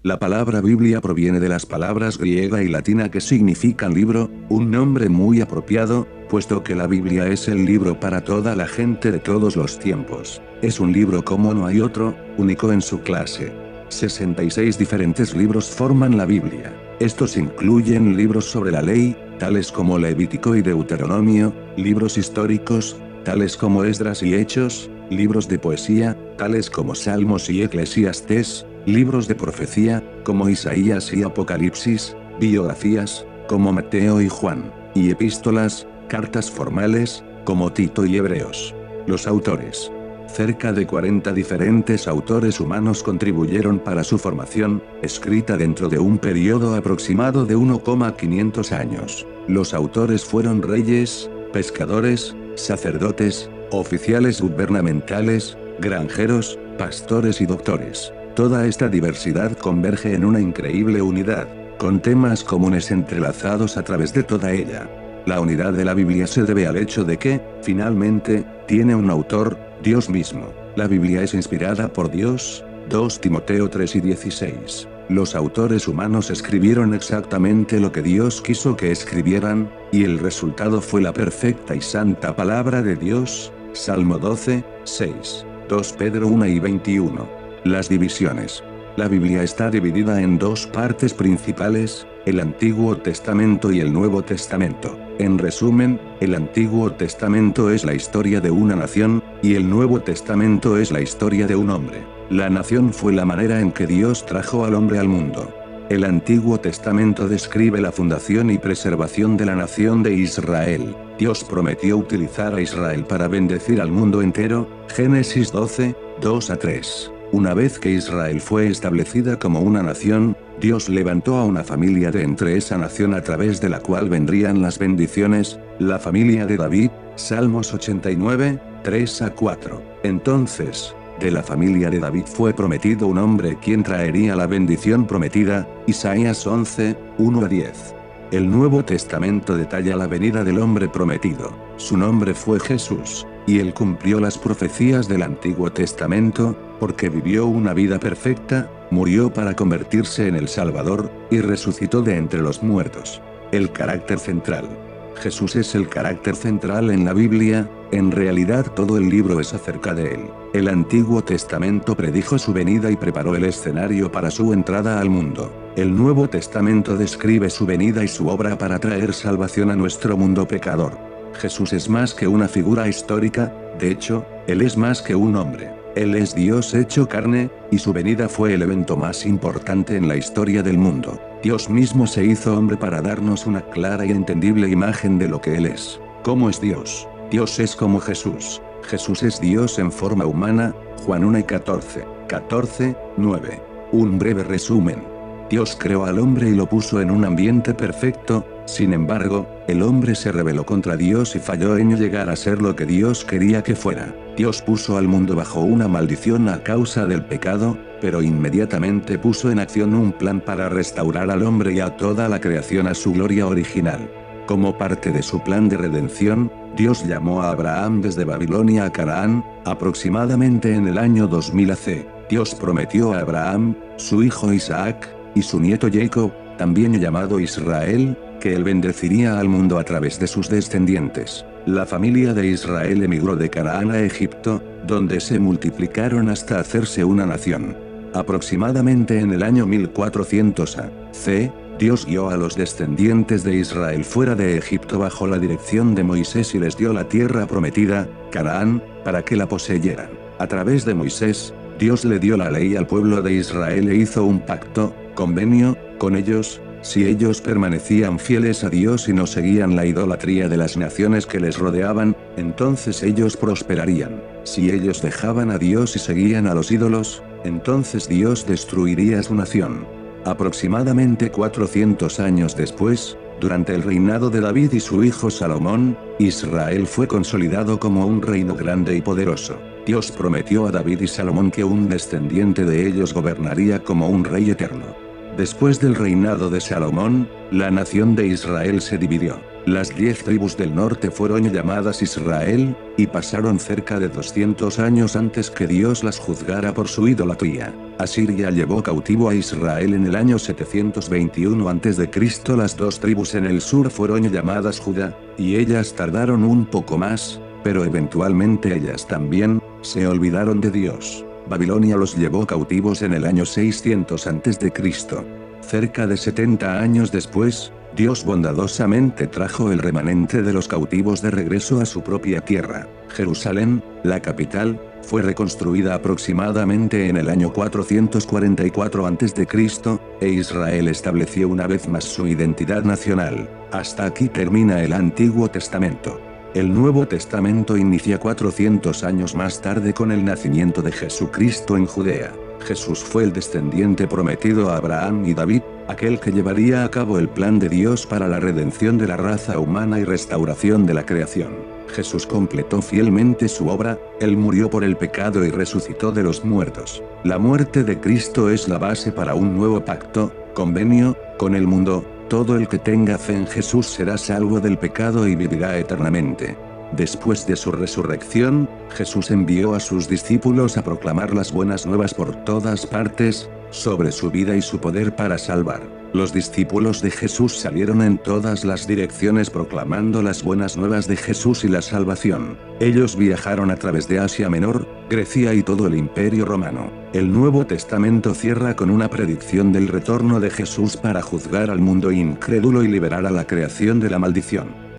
La palabra Biblia proviene de las palabras griega y latina que significan libro, un nombre muy apropiado, puesto que la Biblia es el libro para toda la gente de todos los tiempos. Es un libro como no hay otro, único en su clase. 66 diferentes libros forman la Biblia. Estos incluyen libros sobre la ley, tales como Levítico y Deuteronomio, libros históricos, tales como Esdras y Hechos, libros de poesía, tales como Salmos y Eclesiastés, libros de profecía, como Isaías y Apocalipsis, biografías, como Mateo y Juan, y epístolas, cartas formales, como Tito y Hebreos. Los autores. Cerca de 40 diferentes autores humanos contribuyeron para su formación, escrita dentro de un periodo aproximado de 1,500 años. Los autores fueron reyes, pescadores, sacerdotes, oficiales gubernamentales, granjeros, pastores y doctores. Toda esta diversidad converge en una increíble unidad, con temas comunes entrelazados a través de toda ella. La unidad de la Biblia se debe al hecho de que, finalmente, tiene un autor, Dios mismo. La Biblia es inspirada por Dios, 2 Timoteo 3 y 16. Los autores humanos escribieron exactamente lo que Dios quiso que escribieran, y el resultado fue la perfecta y santa palabra de Dios, Salmo 12, 6, 2 Pedro 1 y 21. Las divisiones. La Biblia está dividida en dos partes principales, el Antiguo Testamento y el Nuevo Testamento. En resumen, el Antiguo Testamento es la historia de una nación, y el Nuevo Testamento es la historia de un hombre. La nación fue la manera en que Dios trajo al hombre al mundo. El Antiguo Testamento describe la fundación y preservación de la nación de Israel. Dios prometió utilizar a Israel para bendecir al mundo entero, Génesis 12, 2 a 3. Una vez que Israel fue establecida como una nación, Dios levantó a una familia de entre esa nación a través de la cual vendrían las bendiciones, la familia de David, Salmos 89, 3 a 4. Entonces, de la familia de David fue prometido un hombre quien traería la bendición prometida, Isaías 11, 1 a 10. El Nuevo Testamento detalla la venida del hombre prometido. Su nombre fue Jesús, y él cumplió las profecías del Antiguo Testamento, porque vivió una vida perfecta, murió para convertirse en el Salvador, y resucitó de entre los muertos. El carácter central. Jesús es el carácter central en la Biblia, en realidad todo el libro es acerca de él. El Antiguo Testamento predijo su venida y preparó el escenario para su entrada al mundo. El Nuevo Testamento describe su venida y su obra para traer salvación a nuestro mundo pecador. Jesús es más que una figura histórica, de hecho, él es más que un hombre. Él es Dios hecho carne, y su venida fue el evento más importante en la historia del mundo. Dios mismo se hizo hombre para darnos una clara y entendible imagen de lo que Él es. ¿Cómo es Dios? Dios es como Jesús. Jesús es Dios en forma humana, Juan 1 y 14, 9. Un breve resumen. Dios creó al hombre y lo puso en un ambiente perfecto, sin embargo, el hombre se rebeló contra Dios y falló en llegar a ser lo que Dios quería que fuera. Dios puso al mundo bajo una maldición a causa del pecado, pero inmediatamente puso en acción un plan para restaurar al hombre y a toda la creación a su gloria original. Como parte de su plan de redención, Dios llamó a Abraham desde Babilonia a Canaán, aproximadamente en el año 2000 AC. Dios prometió a Abraham, su hijo Isaac, y su nieto Jacob, también llamado Israel, que él bendeciría al mundo a través de sus descendientes. La familia de Israel emigró de Canaán a Egipto, donde se multiplicaron hasta hacerse una nación. Aproximadamente en el año 1400 AC, Dios guió a los descendientes de Israel fuera de Egipto bajo la dirección de Moisés y les dio la tierra prometida, Canaán, para que la poseyeran. A través de Moisés, Dios le dio la ley al pueblo de Israel e hizo un pacto, convenio, con ellos. Si ellos permanecían fieles a Dios y no seguían la idolatría de las naciones que les rodeaban, entonces ellos prosperarían. Si ellos dejaban a Dios y seguían a los ídolos, entonces Dios destruiría su nación. Aproximadamente 400 años después, durante el reinado de David y su hijo Salomón, Israel fue consolidado como un reino grande y poderoso. Dios prometió a David y Salomón que un descendiente de ellos gobernaría como un rey eterno. Después del reinado de Salomón, la nación de Israel se dividió. Las 10 tribus del norte fueron llamadas Israel, y pasaron cerca de 200 años antes que Dios las juzgara por su idolatría. Asiria llevó cautivo a Israel en el año 721 a.C. Las 2 tribus en el sur fueron llamadas Judá, y ellas tardaron un poco más, pero eventualmente ellas también se olvidaron de Dios. Babilonia los llevó cautivos en el año 600 a.C. Cerca de 70 años después, Dios bondadosamente trajo el remanente de los cautivos de regreso a su propia tierra. Jerusalén, la capital, fue reconstruida aproximadamente en el año 444 a.C., e Israel estableció una vez más su identidad nacional. Hasta aquí termina el Antiguo Testamento. El Nuevo Testamento inicia 400 años más tarde con el nacimiento de Jesucristo en Judea. Jesús fue el descendiente prometido a Abraham y David, aquel que llevaría a cabo el plan de Dios para la redención de la raza humana y restauración de la creación. Jesús completó fielmente su obra, Él murió por el pecado y resucitó de los muertos. La muerte de Cristo es la base para un nuevo pacto, convenio, con el mundo. Todo el que tenga fe en Jesús será salvo del pecado y vivirá eternamente. Después de su resurrección, Jesús envió a sus discípulos a proclamar las buenas nuevas por todas partes, sobre su vida y su poder para salvar. Los discípulos de Jesús salieron en todas las direcciones proclamando las buenas nuevas de Jesús y la salvación. Ellos viajaron a través de Asia Menor, Grecia y todo el Imperio Romano. El Nuevo Testamento cierra con una predicción del retorno de Jesús para juzgar al mundo incrédulo y liberar a la creación de la maldición.